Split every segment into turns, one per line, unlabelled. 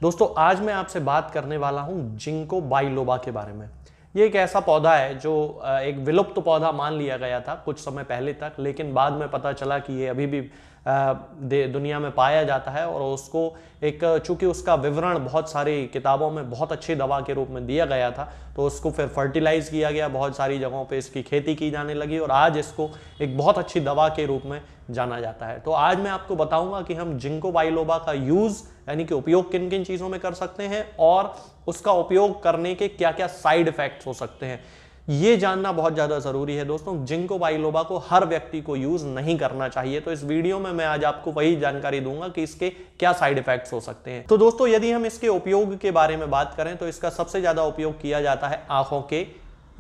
दोस्तों आज मैं आपसे बात करने वाला हूं जिंको बाइलोबा के बारे में। ये एक ऐसा पौधा है जो एक विलुप्त पौधा मान लिया गया था कुछ समय पहले तक, लेकिन बाद में पता चला कि ये अभी भी दुनिया में पाया जाता है और उसको चूंकि उसका विवरण बहुत सारी किताबों में बहुत अच्छी दवा के रूप में दिया गया था, तो उसको फिर फर्टिलाइज किया गया, बहुत सारी जगहों पे इसकी खेती की जाने लगी और आज इसको एक बहुत अच्छी दवा के रूप में जाना जाता है। तो आज मैं आपको बताऊंगा कि हम जिंको बाइलोबा का यूज यानी कि उपयोग किन किन चीजों में कर सकते हैं और उसका उपयोग करने के क्या क्या साइड इफेक्ट्स हो सकते हैं, ये जानना बहुत ज्यादा जरूरी है। दोस्तों जिंको बाइलोबा को हर व्यक्ति को यूज नहीं करना चाहिए, तो इस वीडियो में मैं आज आपको वही जानकारी दूंगा कि इसके क्या साइड इफेक्ट्स हो सकते हैं। तो दोस्तों यदि हम इसके उपयोग के बारे में बात करें तो इसका सबसे ज्यादा उपयोग किया जाता है आंखों के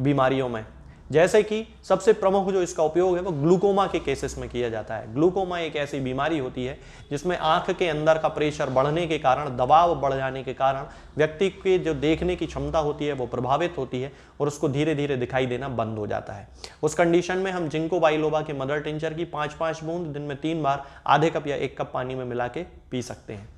बीमारियों में, जैसे कि सबसे प्रमुख जो इसका उपयोग है वो ग्लूकोमा के केसेस में किया जाता है। ग्लूकोमा एक ऐसी बीमारी होती है जिसमें आंख के अंदर का प्रेशर बढ़ने के कारण, दबाव बढ़ जाने के कारण व्यक्ति की जो देखने की क्षमता होती है वो प्रभावित होती है और उसको धीरे धीरे दिखाई देना बंद हो जाता है। उस कंडीशन में हम जिंको बाइलोबा के मदर टिंचर की 5-5 बूंद दिन में 3 बार आधे कप या 1 कप पानी में मिला के पी सकते हैं।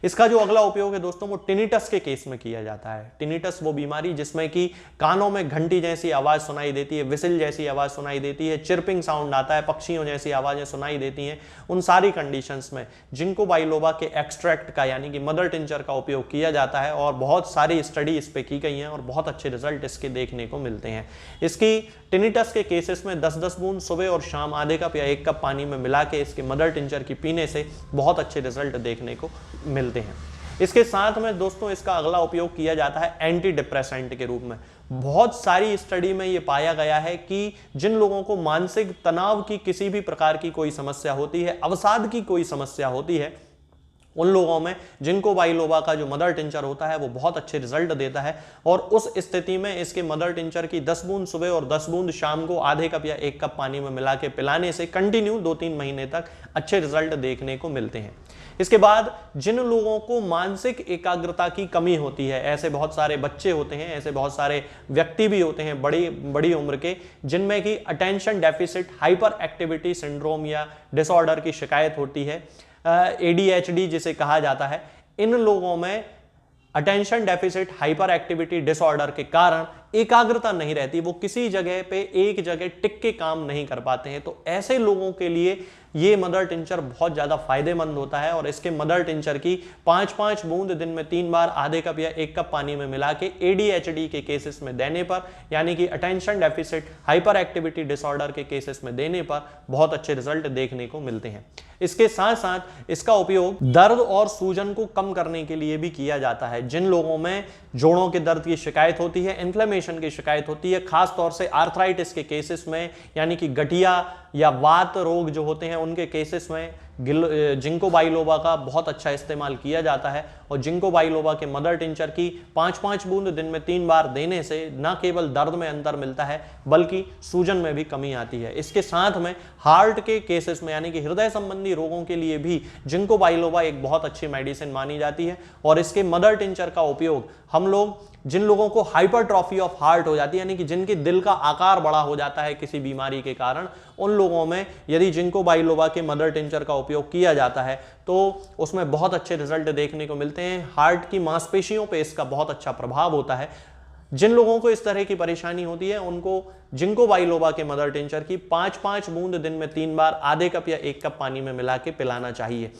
इसका जो अगला उपयोग है दोस्तों वो टिनिटस के केस में किया जाता है। टिनिटस वो बीमारी जिसमें कि कानों में घंटी जैसी आवाज सुनाई देती है, विसिल जैसी आवाज सुनाई देती है, चिरपिंग साउंड आता है, पक्षियों जैसी आवाजें सुनाई देती हैं। उन सारी कंडीशंस में जिंको बाइलोबा के एक्सट्रैक्ट का यानी कि मदर टिंचर का उपयोग किया जाता है और बहुत सारी स्टडी इस पे की गई हैं और बहुत अच्छे रिजल्ट इसके देखने को मिलते हैं। इसकी टिनिटस के केसेस में 10-10 बूंद सुबह और शाम आधे कप या 1 कप पानी में मिला के इसके मदर टिंचर की पीने से बहुत अच्छे रिजल्ट देखने को मिलते हैं। इसके साथ में दोस्तों इसका अगला उपयोग किया जाता है एंटी डिप्रेसेंट के रूप में। बहुत सारी स्टडी में यह पाया गया है कि जिन लोगों को मानसिक तनाव की किसी भी प्रकार की कोई समस्या होती है, अवसाद की कोई समस्या होती है, उन लोगों में जिंको बाइलोबा का जो मदर टिंचर होता है वो बहुत अच्छे रिजल्ट देता है और उस स्थिति में इसके मदर टिंचर की 10 बूंद सुबह और 10 बूंद शाम को आधे कप या 1 कप पानी में मिला के पिलाने से कंटिन्यू 2-3 महीने तक अच्छे रिजल्ट देखने को मिलते हैं। इसके बाद जिन लोगों को मानसिक एकाग्रता की कमी होती है, ऐसे बहुत सारे बच्चे होते हैं, ऐसे बहुत सारे व्यक्ति भी होते हैं बड़ी उम्र के, जिनमें कि attention deficit hyper activity syndrome या डिसऑर्डर की शिकायत होती है, ADHD जिसे कहा जाता है। इन लोगों में attention deficit hyper activity disorder के कारण एकाग्रता नहीं रहती, वो किसी जगह पे एक जगह टिक के काम नहीं कर पाते हैं। तो ऐसे लोगों के लिए ये मदर टिंचर बहुत ज्यादा फायदेमंद होता है और इसके मदर टिंचर की 5-5 बूंद दिन में 3 बार आधे कप या 1 कप पानी में मिला के ADHD के केसेस में देने पर यानी कि attention deficit hyper activity disorder के केसेस में देने पर बहुत अच्छे रिजल्ट देखने को मिलते हैं। इसके साथ साथ इसका उपयोग दर्द और सूजन को कम करने के लिए भी किया जाता है। जिन लोगों में जोड़ों के दर्द की शिकायत होती है, इन्फ्लेमेशन की शिकायत होती है, खास तौर से आर्थराइटिस के केसेस में यानी कि गठिया या वात रोग जो होते हैं उनके केसेस में जिंको बाइलोबा का बहुत अच्छा इस्तेमाल किया जाता है और जिंको बाइलोबा के मदर टिंचर की 5-5 बूंद दिन में 3 बार देने से न केवल दर्द में अंतर मिलता है बल्कि सूजन में भी कमी आती है। इसके साथ में हार्ट के केसेस में यानी कि हृदय संबंधी रोगों के लिए भी जिंको बाइलोबा एक बहुत अच्छी मेडिसिन मानी जाती है और इसके मदर टिंचर का उपयोग हम लोग जिन लोगों को हाइपरट्रॉफी ऑफ हार्ट हो जाती है यानी कि जिनके दिल का आकार बड़ा हो जाता है किसी बीमारी के कारण, उन लोगों में यदि जिंको बाइलोबा के मदर टिंचर का उपयोग किया जाता है तो उसमें बहुत अच्छे रिजल्ट देखने को मिलते हैं। हार्ट की मांसपेशियों पे इसका बहुत अच्छा प्रभाव होता है। जिन लोगों को इस तरह की परेशानी होती है उनको जिंको बाइलोबा के मदर टिंचर की 5-5 बूंद दिन में 3 बार आधे कप या 1 कप पानी में मिला के पिलाना चाहिए।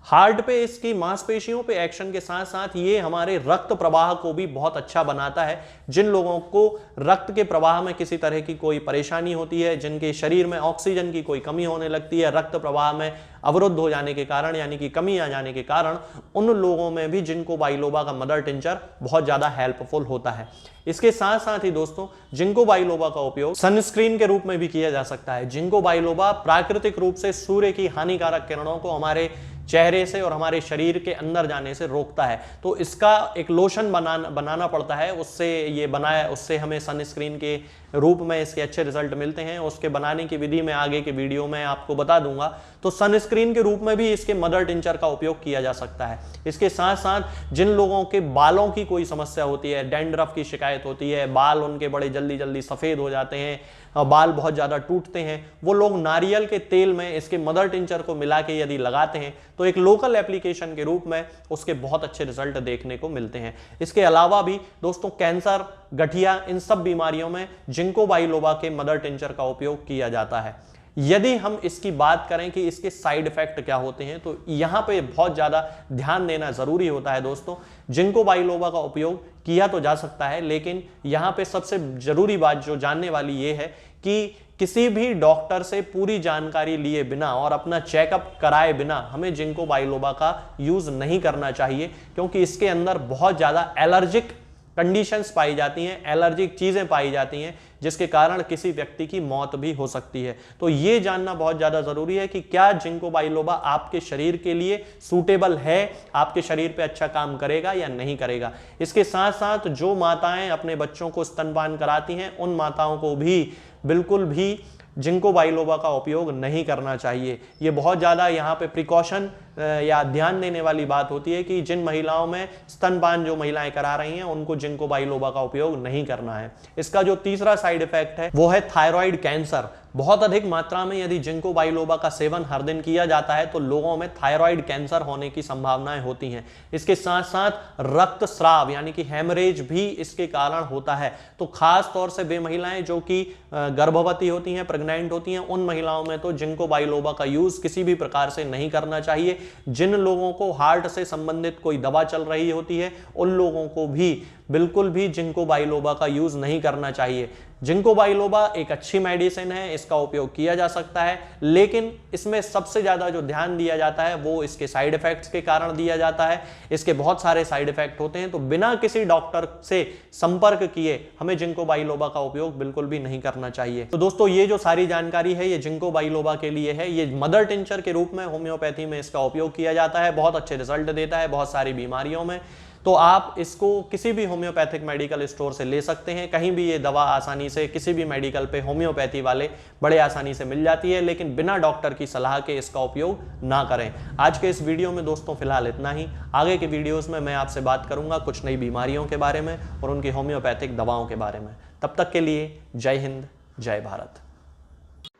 हार्ट पे इसकी मांसपेशियों पे एक्शन के साथ साथ ये हमारे रक्त प्रवाह को भी बहुत अच्छा बनाता है। जिन लोगों को रक्त के प्रवाह में किसी तरह की कोई परेशानी होती है, जिनके शरीर में ऑक्सीजन की कोई कमी होने लगती है रक्त प्रवाह में अवरुद्ध हो जाने के कारण यानी कि कमी आ जाने के कारण, उन लोगों में भी जिंको बाइलोबा का मदर टिंचर बहुत ज्यादा हेल्पफुल होता है। इसके साथ साथ ही दोस्तों जिंको बाइलोबा का उपयोग सनस्क्रीन के रूप में भी किया जा सकता है। जिंको बाइलोबा प्राकृतिक रूप से सूर्य की हानिकारक किरणों को हमारे चेहरे से और हमारे शरीर के अंदर जाने से रोकता है, तो इसका एक लोशन बनाना पड़ता है, उससे हमें सनस्क्रीन के रूप में इसके अच्छे रिजल्ट मिलते हैं। उसके बनाने की विधि में आगे के वीडियो में आपको बता दूंगा। तो सनस्क्रीन के रूप में भी इसके मदर टिंचर का उपयोग किया जा सकता है। इसके साथ साथ जिन लोगों के बालों की कोई समस्या होती है, डैंड्रफ की शिकायत होती है, बाल उनके बड़े जल्दी जल्दी सफेद हो जाते हैं, बाल बहुत ज्यादा टूटते हैं, वो लोग नारियल के तेल में इसके मदर टिंचर को मिला के यदि लगाते हैं तो तो एक लोकल एप्लीकेशन के रूप में उसके बहुत अच्छे रिजल्ट देखने को मिलते हैं। इसके अलावा भी दोस्तों कैंसर, गठिया, इन सब बीमारियों में जिंको बाइलोबा के मदर टिंचर का उपयोग किया जाता है। यदि हम इसकी बात करें कि इसके साइड इफेक्ट क्या होते हैं, तो यहां पे बहुत ज्यादा ध्यान देना जरूरी होता है दोस्तों। जिंको बाइलोबा का उपयोग किया तो जा सकता है, लेकिन यहां पे सबसे जरूरी बात जो जानने वाली ये है कि किसी भी डॉक्टर से पूरी जानकारी लिए बिना और अपना चेकअप कराए बिना हमें जिंको बाइलोबा का यूज नहीं करना चाहिए, क्योंकि इसके अंदर बहुत ज्यादा एलर्जिक कंडीशंस पाई जाती हैं, एलर्जिक चीजें पाई जाती हैं, जिसके कारण किसी व्यक्ति की मौत भी हो सकती है। तो ये जानना बहुत ज्यादा जरूरी है कि क्या जिंको बाइलोबा आपके शरीर के लिए सूटेबल है, आपके शरीर पे अच्छा काम करेगा या नहीं करेगा। इसके साथ साथ जो माताएं अपने बच्चों को स्तनपान कराती हैं, उन माताओं को भी बिल्कुल भी जिंको बाइलोबा का उपयोग नहीं करना चाहिए। ये बहुत ज़्यादा यहाँ पे प्रिकॉशन या ध्यान देने वाली बात होती है कि जिन महिलाओं में स्तनपान जो महिलाएं करा रही हैं, उनको जिंको बाइलोबा का उपयोग नहीं करना है। इसका जो तीसरा साइड इफेक्ट है वो है थायराइड कैंसर। बहुत अधिक मात्रा में यदि जिंको बाइलोबा का सेवन हर दिन किया जाता है तो लोगों में थायराइड कैंसर होने की संभावनाएं होती हैं। इसके साथ साथ रक्तस्राव यानी कि हेमरेज भी इसके कारण होता है। तो खास तौर से वे महिलाएं जो कि गर्भवती होती हैं, प्रेग्नेंट होती हैं, उन महिलाओं में तो जिंको बाइलोबा का यूज किसी भी प्रकार से नहीं करना चाहिए। जिन लोगों को हार्ट से संबंधित कोई दवा चल रही होती है, उन लोगों को भी बिल्कुल भी जिंको बाइलोबा का यूज नहीं करना चाहिए। जिंको बाइलोबा एक अच्छी मेडिसिन है, इसका उपयोग किया जा सकता है, लेकिन इसमें सबसे ज्यादा जो ध्यान दिया जाता है वो इसके साइड इफेक्ट्स के कारण दिया जाता है। इसके बहुत सारे साइड इफेक्ट होते हैं, तो बिना किसी डॉक्टर से संपर्क किए हमें जिंको बाइलोबा का उपयोग बिल्कुल भी नहीं करना चाहिए। तो दोस्तों ये जो सारी जानकारी है ये जिंको बाइलोबा के लिए है। ये मदर टिंचर के रूप में होम्योपैथी में इसका उपयोग किया जाता है, बहुत अच्छे रिजल्ट देता है बहुत सारी बीमारियों में। तो आप इसको किसी भी होम्योपैथिक मेडिकल स्टोर से ले सकते हैं। कहीं भी ये दवा आसानी से किसी भी मेडिकल पे होम्योपैथी वाले बड़े आसानी से मिल जाती है, लेकिन बिना डॉक्टर की सलाह के इसका उपयोग ना करें। आज के इस वीडियो में दोस्तों फिलहाल इतना ही। आगे के वीडियोस में मैं आपसे बात करूंगा कुछ नई बीमारियों के बारे में और उनकी होम्योपैथिक दवाओं के बारे में। तब तक के लिए जय हिंद, जय भारत।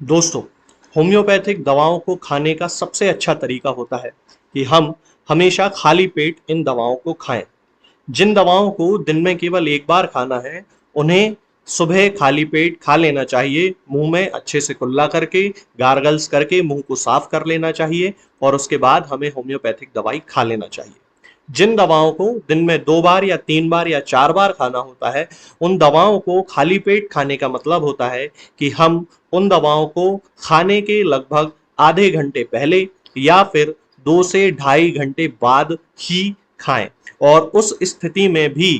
दोस्तों, होम्योपैथिक दवाओं को खाने का सबसे अच्छा तरीका होता है कि हम हमेशा खाली पेट इन दवाओं को खाएं। जिन दवाओं को दिन में केवल एक बार खाना है, उन्हें सुबह खाली पेट खा लेना चाहिए। मुंह में अच्छे से कुल्ला करके, गार्गल्स करके मुंह को साफ कर लेना चाहिए और उसके बाद हमें होम्योपैथिक दवाई खा लेना चाहिए। जिन दवाओं को दिन में 2 बार या 3 बार या 4 बार खाना होता है, उन दवाओं को खाली पेट खाने का मतलब होता है कि हम उन दवाओं को खाने के लगभग आधे घंटे पहले या फिर 2 से ढाई घंटे बाद ही खाएं। और उस स्थिति में भी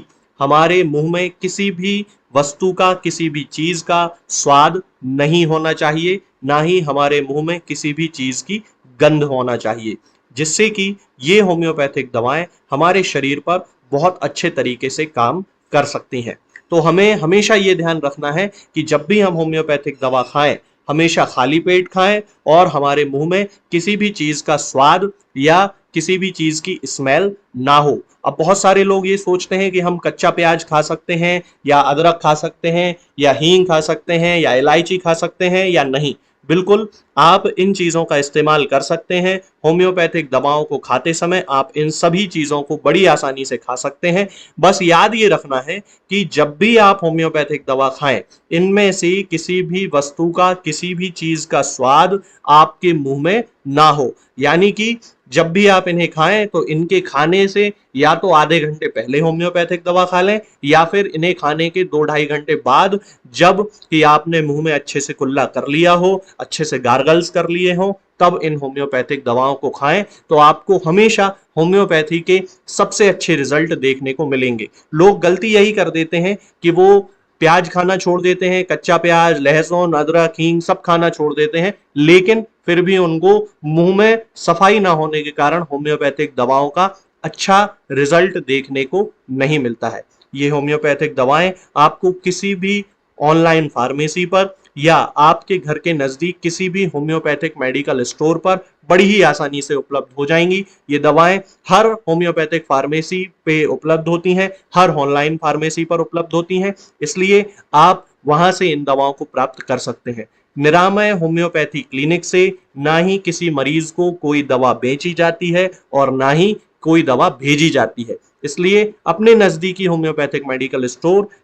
हमारे मुंह में किसी भी वस्तु का, किसी भी चीज का स्वाद नहीं होना चाहिए, ना ही हमारे मुंह में किसी भी चीज की गंध होना चाहिए, जिससे कि ये होम्योपैथिक दवाएं हमारे शरीर पर बहुत अच्छे तरीके से काम कर सकती हैं। तो हमें हमेशा ये ध्यान रखना है कि जब भी हम होम्योपैथिक दवा खाएं, हमेशा खाली पेट खाएं और हमारे मुंह में किसी भी चीज का स्वाद या किसी भी चीज की स्मेल ना हो। अब बहुत सारे लोग ये सोचते हैं कि हम कच्चा प्याज खा सकते हैं या अदरक खा सकते हैं या हींग खा सकते हैं या इलायची खा सकते हैं या नहीं। बिल्कुल, आप इन चीजों का इस्तेमाल कर सकते हैं। होम्योपैथिक दवाओं को खाते समय आप इन सभी चीजों को बड़ी आसानी से खा सकते हैं। बस याद ये रखना है कि जब भी आप होम्योपैथिक दवा खाएं, इनमें से किसी भी वस्तु का, किसी भी चीज का स्वाद आपके मुंह में ना हो। यानी कि जब भी आप इन्हें खाएं तो इनके खाने से या तो आधे घंटे पहले होम्योपैथिक दवा खा लें या फिर इन्हें खाने के 2-2.5 घंटे बाद, जब कि आपने मुंह में अच्छे से कुल्ला कर लिया हो, अच्छे से गार्गल्स कर लिए हो, तब इन होम्योपैथिक दवाओं को खाएं। तो आपको हमेशा होम्योपैथी के सबसे अच्छे रिजल्ट देखने को मिलेंगे। लोग गलती यही कर देते हैं कि वो प्याज खाना छोड़ देते हैं, कच्चा प्याज, लहसुन, अदरक, हींग सब खाना छोड़ देते हैं, लेकिन फिर भी उनको मुंह में सफाई ना होने के कारण होम्योपैथिक दवाओं का अच्छा रिजल्ट देखने को नहीं मिलता है। ये होम्योपैथिक दवाएं आपको किसी भी ऑनलाइन फार्मेसी पर या आपके घर के नजदीक किसी भी होम्योपैथिक मेडिकल स्टोर पर बड़ी ही आसानी से उपलब्ध हो जाएंगी। ये दवाएं हर होम्योपैथिक फार्मेसी पे उपलब्ध होती हैं, हर ऑनलाइन फार्मेसी पर उपलब्ध होती हैं, इसलिए आप वहां से इन दवाओं को प्राप्त कर सकते हैं। निरामय होम्योपैथी क्लिनिक से ना ही किसी मरीज को कोई दवा बेची जाती है और ना ही कोई दवा भेजी जाती है। इसलिए अपने नजदीकी होम्योपैथिक मेडिकल स्टोर